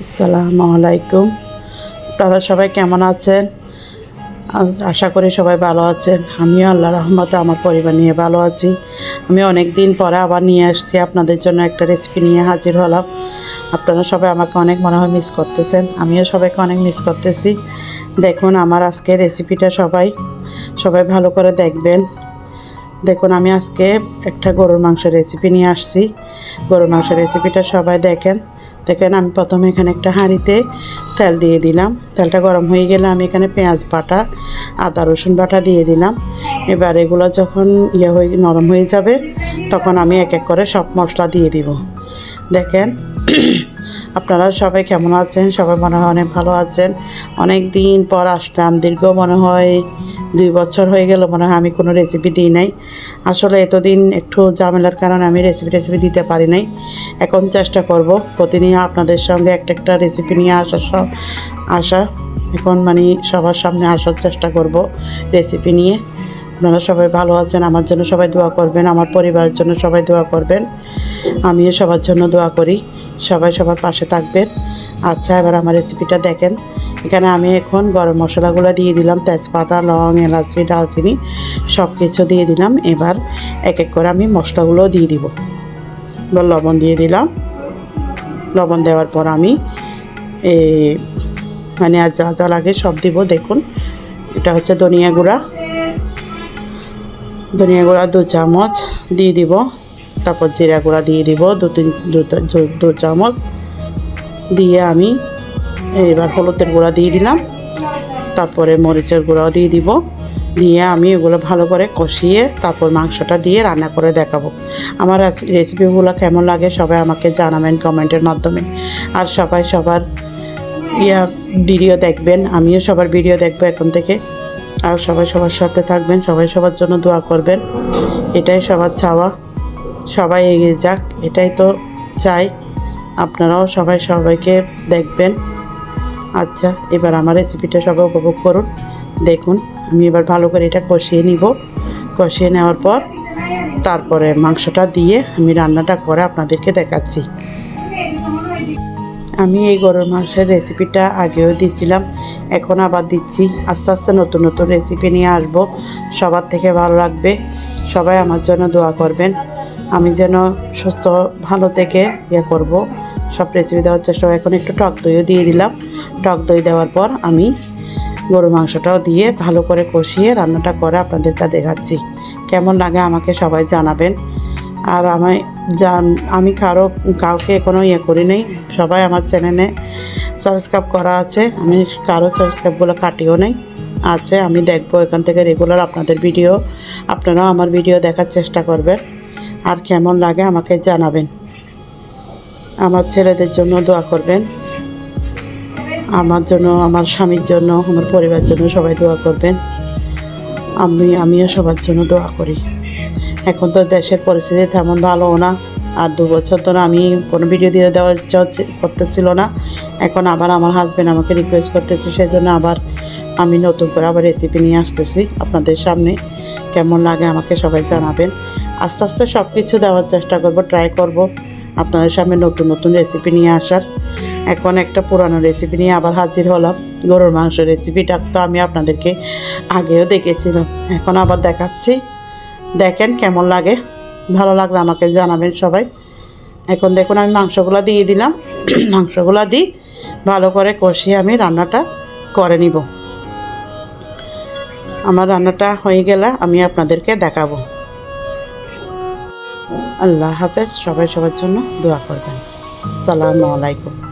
আসসালামু আলাইকুম। আপনারা সবাই কেমন আছেন? আশা করি সবাই ভালো আছেন। আমিও আল্লাহর রহমতে আমার পরিবার নিয়ে ভালো আছি। আমি অনেক দিন পরে আবার নিয়ে আসছি আপনাদের জন্য একটা রেসিপি নিয়ে হাজির হলাম। আপনারা সবাই আমাকে অনেক মনে হয় মিস করতেছেন, আমিও সবাইকে অনেক মিস করতেছি। দেখুন আমার আজকে রেসিপিটা সবাই ভালো করে দেখবেন। দেখুন আমি আজকে একটা গরুর মাংসের রেসিপি নিয়ে আসছি। গরুর মাংসের রেসিপিটা সবাই দেখেন। আমি প্রথমে এখানে একটা হাঁড়িতে তেল দিয়ে দিলাম। তেলটা গরম হয়ে গেলে আমি এখানে পেঁয়াজ বাটা, আদা রসুন বাটা দিয়ে দিলাম। এবার এগুলো যখন নরম হয়ে যাবে তখন আমি এক এক করে সব মশলা দিয়ে দিব। দেখেন আপনারা সবাই কেমন আছেন? সবাই মনে হয় অনেক ভালো আছেন। অনেক দিন পর আসলাম, দীর্ঘ মনে হয় 2 বছর হয়ে গেল মনে হয় আমি কোনো রেসিপি দিই নাই। আসলে এতদিন একটু ঝামেলার কারণে আমি রেসিপি দিতে পারি নাই। এখন চেষ্টা করব প্রতিদিন আপনাদের সঙ্গে একটা রেসিপি নিয়ে আসা এখন সবার সামনে আসার চেষ্টা করব রেসিপি নিয়ে। আপনারা সবাই ভালো আছেন, আমার জন্য সবাই দোয়া করবেন, আমার পরিবারের জন্য সবাই দোয়া করবেন। আমিও সবার জন্য দোয়া করি, সবাই সবার পাশে থাকবেন। আচ্ছা এবার আমার রেসিপিটা দেখেন। এখানে আমি এখন গরম মশলাগুলো দিয়ে দিলাম, তেজপাতা, লং, এলাচি, দারচিনি সব কিছু দিয়ে দিলাম। এবার এক এক করে আমি মশলাগুলো দিয়ে দিব। লবণ দিয়ে দিলাম। লবণ দেওয়ার পর আমি আর যা যা লাগে সব দিব। দেখুন এটা হচ্ছে ধনিয়া গুঁড়া 2 চামচ দিয়ে দিব। তারপর জিরা গুঁড়া দিয়ে দিব 2 চামচ দিয়ে আমি এবার হলুদের গুঁড়া দিয়ে দিলাম। তারপরে মরিচের গুঁড়াও দিয়ে দিব। দিয়ে আমি এগুলো ভালো করে কষিয়ে তারপর মাংসটা দিয়ে রান্না করে দেখাবো। আমার রেসিপিগুলো কেমন লাগে সবাই আমাকে জানাবেন কমেন্টের মাধ্যমে। আর সবাই সবার ভিডিও দেখবেন, আমিও সবার ভিডিও দেখবো এখন থেকে। আর সবাই সবার সাথে থাকবেন, সবাই সবার জন্য দোয়া করবেন। এটাই সবার চাওয়া, সবাই এগিয়ে যাক, এটাই তো চাই। আপনারাও সবাইকে দেখবেন। আচ্ছা এবার আমার রেসিপিটা সবাই উপভোগ করুন। দেখুন আমি এবার ভালো করে এটা কষিয়ে নিব। কষিয়ে নেওয়ার পর তারপরে মাংসটা দিয়ে আমি রান্নাটা করে আপনাদেরকে দেখাচ্ছি। আমি এই গরুর মাংসের রেসিপিটা আগেও দিয়েছিলাম, এখন আবার দিচ্ছি। আস্তে আস্তে নতুন নতুন রেসিপি নিয়ে আসবো, সবার থেকে ভালো লাগবে। সবাই আমার জন্য দোয়া করবেন, আমি যেন সুস্থ ভালো থেকে করব, সব রেসিপি দেওয়ার চেষ্টা করব। এখন একটু টক দইও দিয়ে দিলাম। টক দই দেওয়ার পর আমি গরুর মাংসটাও দিয়ে ভালো করে কষিয়ে রান্নাটা করে আপনাদেরকে দেখাচ্ছি। কেমন লাগে আমাকে সবাই জানাবেন। আর আমি কাউকে এখনও করি নেই, সবাই আমার চ্যানেলে সাবস্ক্রাইব করা আছে। আমি কারো সাবস্ক্রাইবগুলো কাটিও নেই, আছে। আমি দেখবো এখান থেকে রেগুলার আপনাদের ভিডিও। আপনারাও আমার ভিডিও দেখার চেষ্টা করবেন। আর কেমন লাগে আমাকে জানাবেন। আমার ছেলেদের জন্য দোয়া করবেন, আমার জন্য, আমার স্বামীর জন্য, আমার পরিবারের জন্য সবাই দোয়া করবেন। আমিও সবার জন্য দোয়া করি। এখন তো দেশের পরিস্থিতি তেমন ভালোও না। আর 2 বছর ধরে আমি কোনো ভিডিও দিয়ে দেওয়ার ইচ্ছা করতেছিল না। এখন আবার আমার হাজব্যান্ড আমাকে রিকোয়েস্ট করতেছে, সেই জন্য আবার আমি নতুন করে আবার রেসিপি নিয়ে আসতেছি আপনাদের সামনে। কেমন লাগে আমাকে সবাই জানাবেন। আস্তে আস্তে সব কিছু দেওয়ার চেষ্টা করব, ট্রাই করব আপনাদের সামনে নতুন নতুন রেসিপি নিয়ে আসার। এখন একটা পুরানো রেসিপি নিয়ে আবার হাজির হলাম। গরুর মাংসের রেসিপিটা তো আমি আপনাদেরকে আগেও দেখেছিলাম, এখন আবার দেখাচ্ছি। দেখেন কেমন লাগে, ভালো লাগলে আমাকে জানাবেন সবাই। এখন দেখুন আমি মাংসগুলো দিয়ে দিলাম। মাংসগুলো দিই ভালো করে কষিয়ে আমি রান্নাটা করে নিব। আমার রান্নাটা হয়ে গেলে আমি আপনাদেরকে দেখাবো। আল্লাহ হাফেজ। সবাই সবার জন্য দোয়া করবেন। আসসালামু আলাইকুম।